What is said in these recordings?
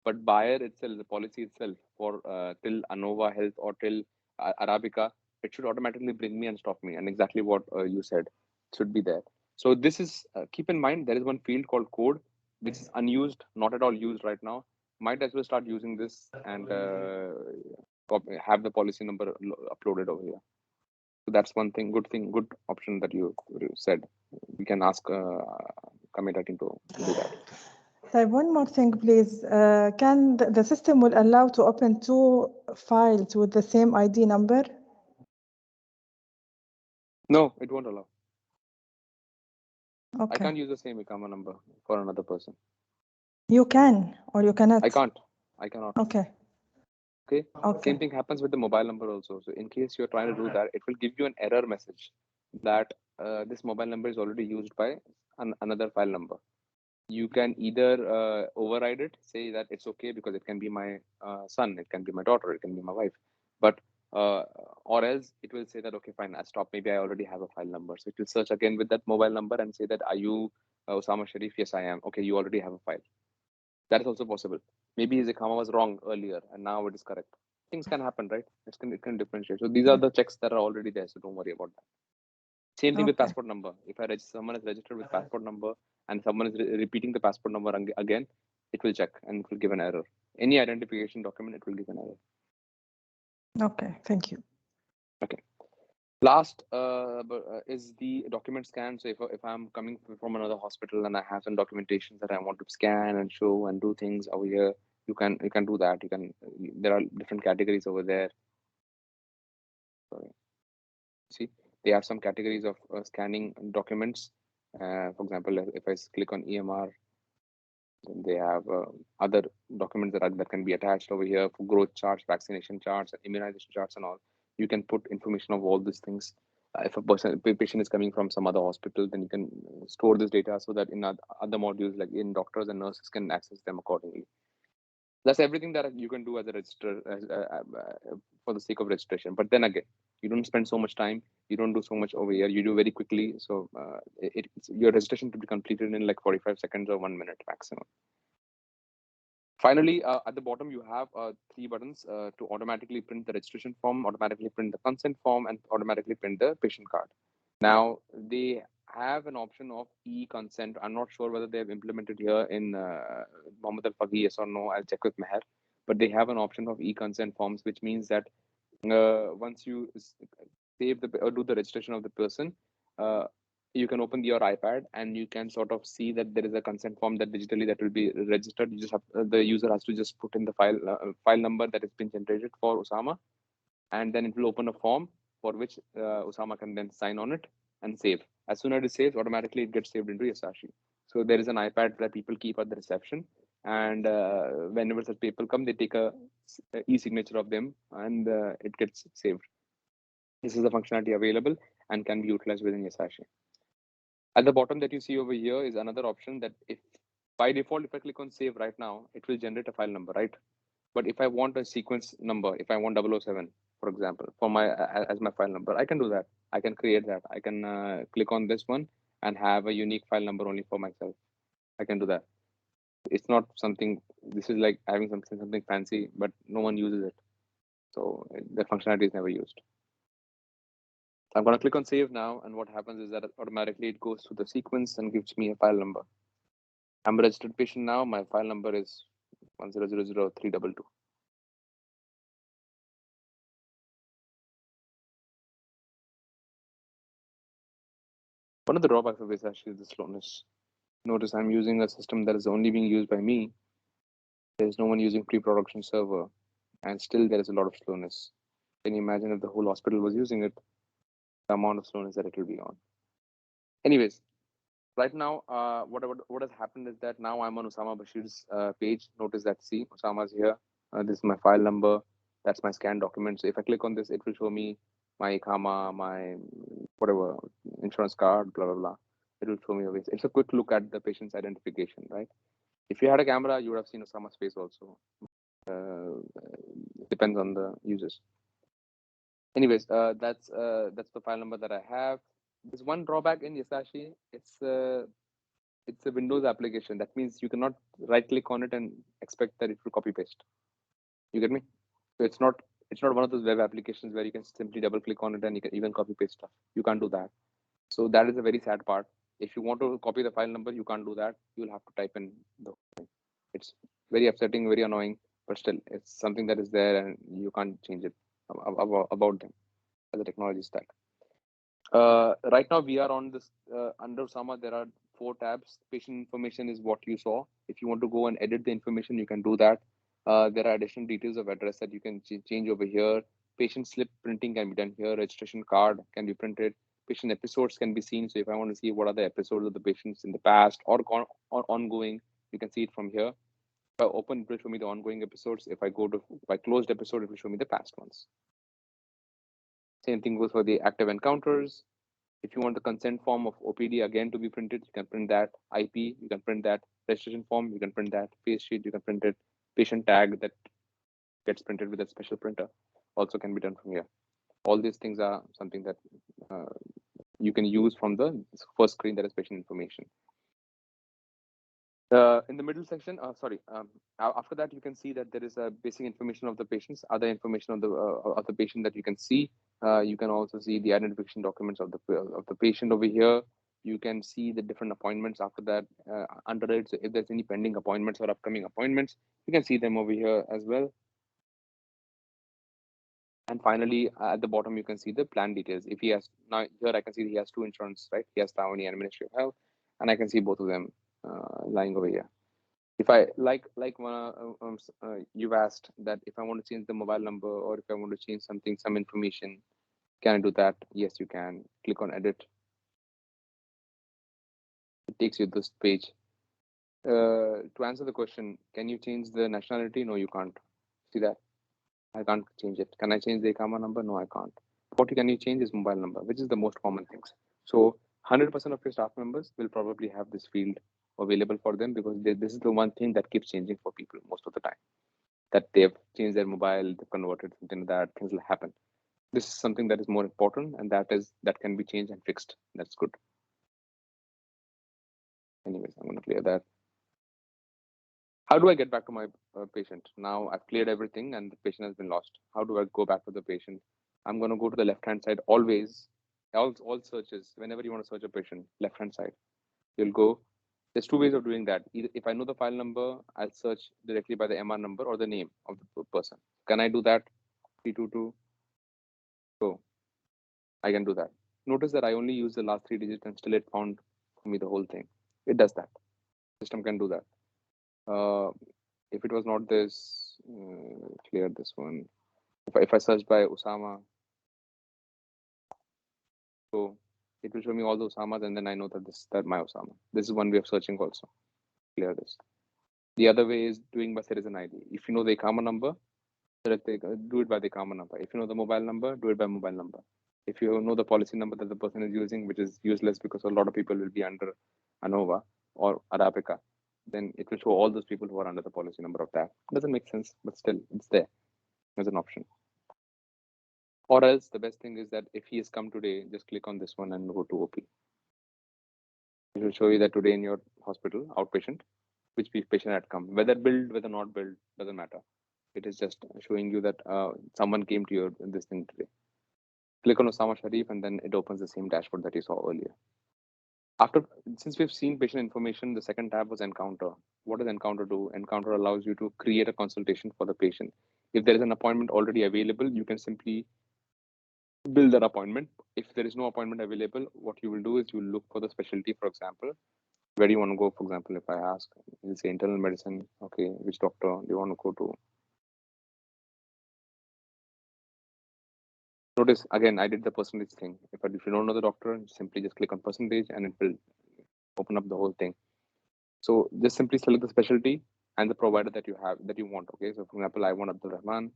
But Bayer itself, the policy itself for till Anova Health or till Arabica, it should automatically bring me and stop me. And exactly what you said should be there. So this is, keep in mind, there is one field called code, which is unused, not at all used right now. Might as well start using this and have the policy number uploaded over here. So that's one thing, good option that you said. We can ask Kamita team to do that. One more thing, please. Can the system will allow to open 2 files with the same ID number? No, it won't allow. Okay. I can't use the same ICAMA number for another person. You can, or you cannot? I can't. I cannot. Okay. Okay. Okay. Same thing happens with the mobile number also. So in case you're trying to do that, it will give you an error message that this mobile number is already used by another file number. You can either override it, say that it's okay because it can be my son, it can be my daughter, it can be my wife. But or else it will say that, okay, fine, I stop. Maybe I already have a file number. So it will search again with that mobile number and say that, are you Osama Sharif? Yes, I am. Okay, you already have a file. That is also possible. Maybe his ICAMA was wrong earlier and now it is correct. Things can happen, right? It can differentiate. So these are the checks that are already there. So don't worry about that. Same thing with passport number. If someone is registered with passport number and someone is repeating the passport number again, it will check and it will give an error. Any identification document, it will give an error. Okay, thank you. Okay. Last is the document scan. So if I'm coming from another hospital and I have some documentation that I want to scan and show and do things over here, you can do that. There are different categories over there. Sorry. See, they have some categories of scanning documents. For example, if I click on EMR, then they have other documents that can be attached over here for growth charts, vaccination charts, immunization charts, and all. You can put information of all these things. If a patient is coming from some other hospital, then you can store this data so that in other modules, like in doctors and nurses, can access them accordingly. That's everything that you can do as a register for the sake of registration. But then again, you don't spend so much time. You don't do so much over here. You do very quickly. So your registration to be completed in like 45 seconds or 1 minute maximum. Finally, at the bottom, you have 3 buttons to automatically print the registration form, automatically print the consent form, and automatically print the patient card. Now, they have an option of e-consent. I'm not sure whether they have implemented here in Mohammed Al-Faqih, yes or no. I'll check with Meher. But they have an option of e-consent forms, which means that once you save or do the registration of the person, you can open your iPad and you can sort of see that there is a consent form that digitally that will be registered. You just have the user has to just put in the file number that has been generated for Osama, and then it will open a form for which Osama can then sign on it and save. As soon as it saves, automatically it gets saved into YASASSII. So there is an iPad that people keep at the reception, and whenever such people come, they take a e-signature of them, and it gets saved. This is the functionality available and can be utilized within YASASSII. At the bottom that you see over here is another option that if by default, if I click on save right now, it will generate a file number, right? But if I want a sequence number, if I want 007, for example, for my as my file number, I can do that. I can create that. I can click on this one and have a unique file number only for myself. I can do that. It's not something, this is like having something fancy, but no one uses it. So the functionality is never used. I'm going to click on save now, and what happens is that automatically it goes through the sequence and gives me a file number. I'm a registered patient now. My file number is 10000322. One of the drawbacks of this actually is the slowness. Notice I'm using a system that is only being used by me. There's no one using pre-production server, and still there is a lot of slowness. Can you imagine if the whole hospital was using it, the amount of slowness that it will be on? Anyways, right now, what has happened is that now I'm on Osama Bashir's page. Notice that, see, Osama's here. This is my file number. That's my scanned document. So if I click on this, it will show me my ICAMA, my whatever, insurance card, blah, blah, blah. It will show me always. It's a quick look at the patient's identification, right? If you had a camera, you would have seen Osama's face also. Depends on the users. Anyways, that's the file number that I have. There's one drawback in YASASSII. It's it's a Windows application. That means you cannot right click on it and expect that it will copy paste. You get me? So it's not one of those web applications where you can simply double click on it and you can even copy paste stuff. You can't do that. So that is a very sad part. If you want to copy the file number, you can't do that. You'll have to type in the. It's very upsetting, very annoying, but still, it's something that is there and you can't change it about them as a technology stack. Right now we are on this under Sama. There are 4 tabs. Patient information is what you saw. If you want to go and edit the information, you can do that. There are additional details of address that you can change over here. Patient slip printing can be done here. Registration card can be printed. Patient episodes can be seen. So if I want to see what are the episodes of the patients in the past or ongoing, you can see it from here. If I open, it will show me the ongoing episodes. If I closed episode, it will show me the past ones. Same thing goes for the active encounters. If you want the consent form of OPD again to be printed, you can print that. IP, you can print that. Registration form, you can print that. Face sheet, you can print it. Patient tag that gets printed with a special printer also can be done from here. All these things are something that you can use from the first screen, that is patient information. In the middle section, after that, you can see that there is a basic information of the patients, other information of the patient that you can see. You can also see the identification documents of the patient over here. You can see the different appointments after that under it. So if there's any pending appointments or upcoming appointments, you can see them over here as well. And finally, at the bottom, you can see the plan details. If he has now here, I can see he has 2 insurance, right? He has Tawani and Ministry of Health, and I can see both of them lying over here. If I you've asked that if I want to change the mobile number or if I want to change some information, can I do that? Yes, you can. Click on edit. It takes you to this page. To answer the question, can you change the nationality? No, you can't. See that? I can't change it. Can I change the ICAMA number? No, I can't. What can you change is mobile number, which is the most common things. So 100% of your staff members will probably have this field available for them because this is the one thing that keeps changing for people most of the time. That they've changed their mobile, they've converted something like that, things will happen. This is something that is more important, and that can be changed and fixed. That's good. Anyways, I'm going to clear that. How do I get back to my patient? Now I've cleared everything and the patient has been lost. How do I go back to the patient? I'm going to go to the left-hand side always. All searches, whenever you want to search a patient, left-hand side, you'll go. There's 2 ways of doing that. Either if I know the file number, I'll search directly by the MR number or the name of the person. Can I do that? 322. So I can do that. Notice that I only use the last 3 digits and still it found for me the whole thing. It does that. System can do that. If it was not this, clear this one. If I search by Osama, so it will show me all the Osamas, and then I know that that my Osama. This is one way of searching also. Clear this. The other way is doing by citizen ID. If you know the ICAMA number, do it by the ICAMA number. If you know the mobile number, do it by mobile number. If you know the policy number that the person is using, which is useless because a lot of people will be under ANOVA or Arabica, then it will show all those people who are under the policy number of that. Doesn't make sense, but still, it's there as an option. Or else, the best thing is that if he has come today, just click on this one and go to OP. It will show you that today in your hospital, outpatient, which patient had come. Whether billed, whether not billed, doesn't matter. It is just showing you that someone came to your this thing today. Click on Osama Sharif and then it opens the same dashboard that you saw earlier. Since we've seen patient information, the second tab was encounter. What does encounter do? Encounter allows you to create a consultation for the patient. If there is an appointment already available, you can simply build that appointment. If there is no appointment available, what you will do is you will look for the specialty, for example. Where do you want to go? For example, if I ask, you'll say internal medicine. Okay, which doctor do you want to go to? Notice again, I did the percentage thing. If you don't know the doctor, simply just click on percentage and it will open up the whole thing. So just simply select the specialty and the provider that you want. Okay, so for example, I want Abdul Rahman.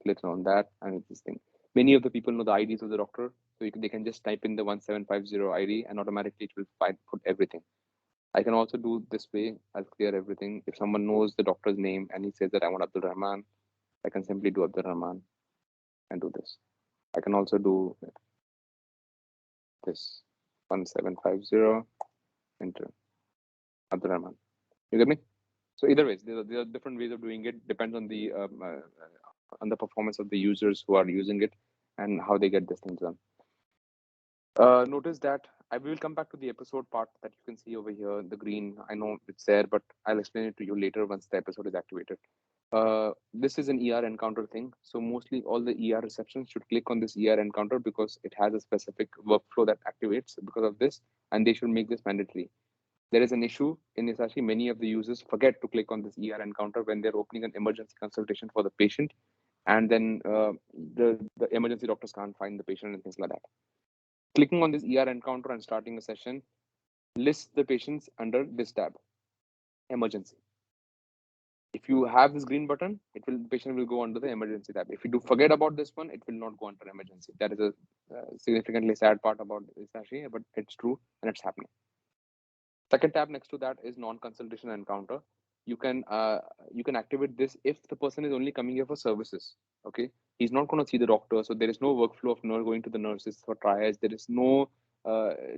Click on that and it's this thing. Many of the people know the IDs of the doctor, so they can just type in the 1750 ID and automatically it will put everything. I can also do this way. I'll clear everything. If someone knows the doctor's name and he says that I want Abdul Rahman, I can simply do Abdul Rahman and do this. I can also do this 1750 enter. Abdurrahman. You get me? So either ways, there are different ways of doing it. Depends on the performance of the users who are using it and how they get these things done. Notice that I will come back to the episode part that you can see over here, the green. I know it's there, but I'll explain it to you later once the episode is activated. This is an ER encounter thing. So mostly all the ER receptions should click on this ER encounter because it has a specific workflow that activates because of this, and they should make this mandatory. There is an issue in YASASSII. Many of the users forget to click on this ER encounter when they're opening an emergency consultation for the patient, and then the emergency doctors can't find the patient and things like that. Clicking on this ER encounter and starting a session lists the patients under this tab, emergency. If you have this green button, the patient will go under the emergency tab. If you do forget about this one, it will not go under emergency. That is a significantly sad part about this actually, but it's true and it's happening. Second tab next to that is non-consultation encounter. You can activate this if the person is only coming here for services. Okay, he's not going to see the doctor, so there is no workflow of not going to the nurses for triage. There is no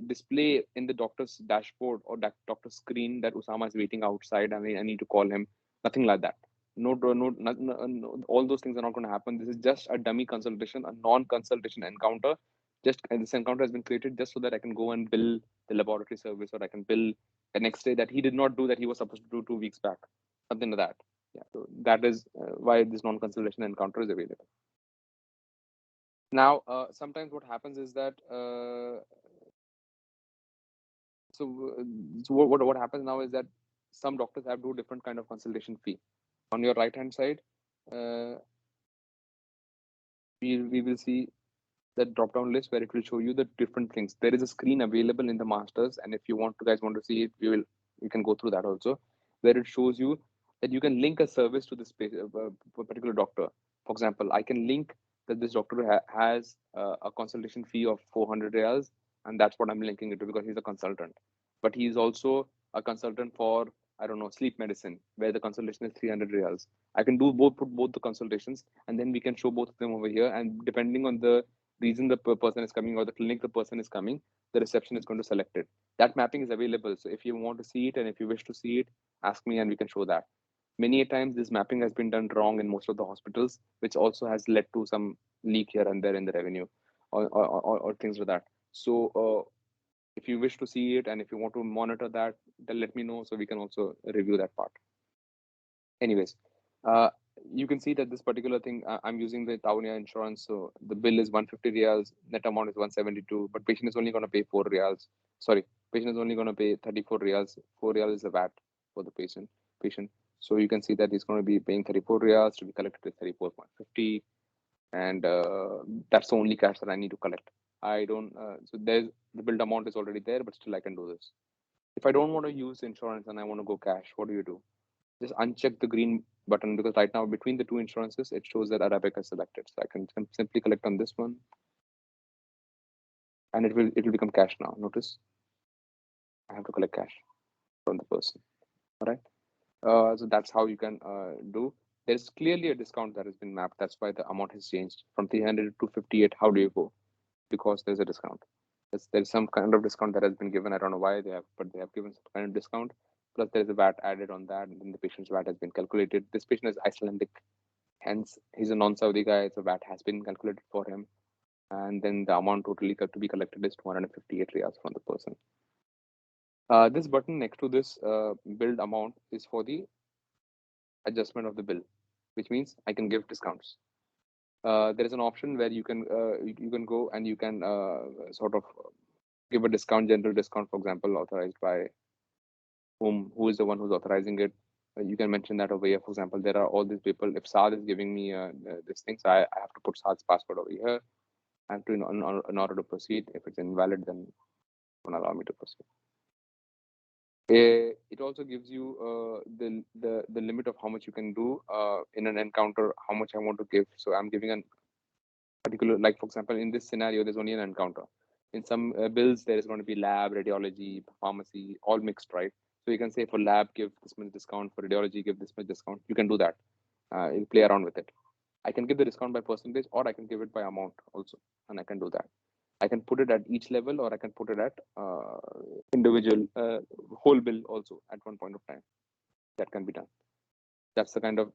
display in the doctor's dashboard or that doctor's screen that Usama is waiting outside. I mean, I need to call him. Nothing like that. No, all those things are not going to happen. This is just a dummy consultation, a non-consultation encounter. Just and this encounter has been created just so that I can go and bill the laboratory service, or I can bill the next day that he did not do that he was supposed to do 2 weeks back, something like that. Yeah, so that is why this non-consultation encounter is available. Now, sometimes what happens is that what happens now is that some doctors have do different kind of consultation fee. On your right hand side, uh, we will see the drop down list where it will show you the different things. There is a screen available in the masters, and if you guys want to see it, you can go through that also, where it shows you that you can link a service to this particular doctor. For example, I can link that this doctor has a consultation fee of 400 reals, and that's what I'm linking it to because he's a consultant. But he's also a consultant for, I don't know, sleep medicine, where the consultation is 300 reals. I can put both the consultations, and then we can show both of them over here. And depending on the reason the person is coming or the clinic the person is coming, the reception is going to select it. That mapping is available. So if you want to see it and if you wish to see it, ask me and we can show that. Many a times this mapping has been done wrong in most of the hospitals, which also has led to some leak here and there in the revenue or things like that. So if you wish to see it and if you want to monitor that, then let me know so we can also review that part. Anyways, uh, you can see that this particular thing, I'm using the Tawnia insurance. So the bill is 150 reals, net amount is 172, but patient is only going to pay 4 reals. Sorry, patient is only going to pay 34 reals. 4 reals is the VAT for the patient. So you can see that he's going to be paying 34 reals to be collected at 34.50. And that's the only cash that I need to collect. I don't, so there's the billed amount is already there, but still I can do this. If I don't want to use insurance and I want to go cash, what do you do? Just uncheck the green button because right now between the two insurances, it shows that Arabic is selected. So I can simply collect on this one and it will become cash now. Notice I have to collect cash from the person. All right. So that's how you can do. There's clearly a discount that has been mapped. That's why the amount has changed from 300 to 58. How do you go? Because there's a discount. There's some kind of discount that has been given. I don't know why they have, but they have given some kind of discount. Plus, there is a VAT added on that, and then the patient's VAT has been calculated. This patient is Icelandic, hence he's a non-Saudi guy, so VAT has been calculated for him, and then the amount totally to be collected is 258 riyals from the person. This button next to this billed amount is for the adjustment of the bill, which means I can give discounts. There is an option where you can go and you can sort of give a discount, general discount, for example, authorized by who is the one who's authorizing it. You can mention that over here. For example, there are all these people. If Saad is giving me this thing, so I have to put Saad's password over here. I have to in order to proceed. If it's invalid, then it won't allow me to proceed. It also gives you the limit of how much you can do in an encounter, how much I want to give. So I'm giving a particular, like for example, in this scenario, there's only an encounter. In some bills, there is going to be lab, radiology, pharmacy, all mixed, right? So you can say for lab, give this much discount. For radiology, give this much discount. You can do that. You play around with it. I can give the discount by percentage, or I can give it by amount also, and I can do that. I can put it at each level, or I can put it at individual whole bill also at one point of time. That can be done. That's the kind of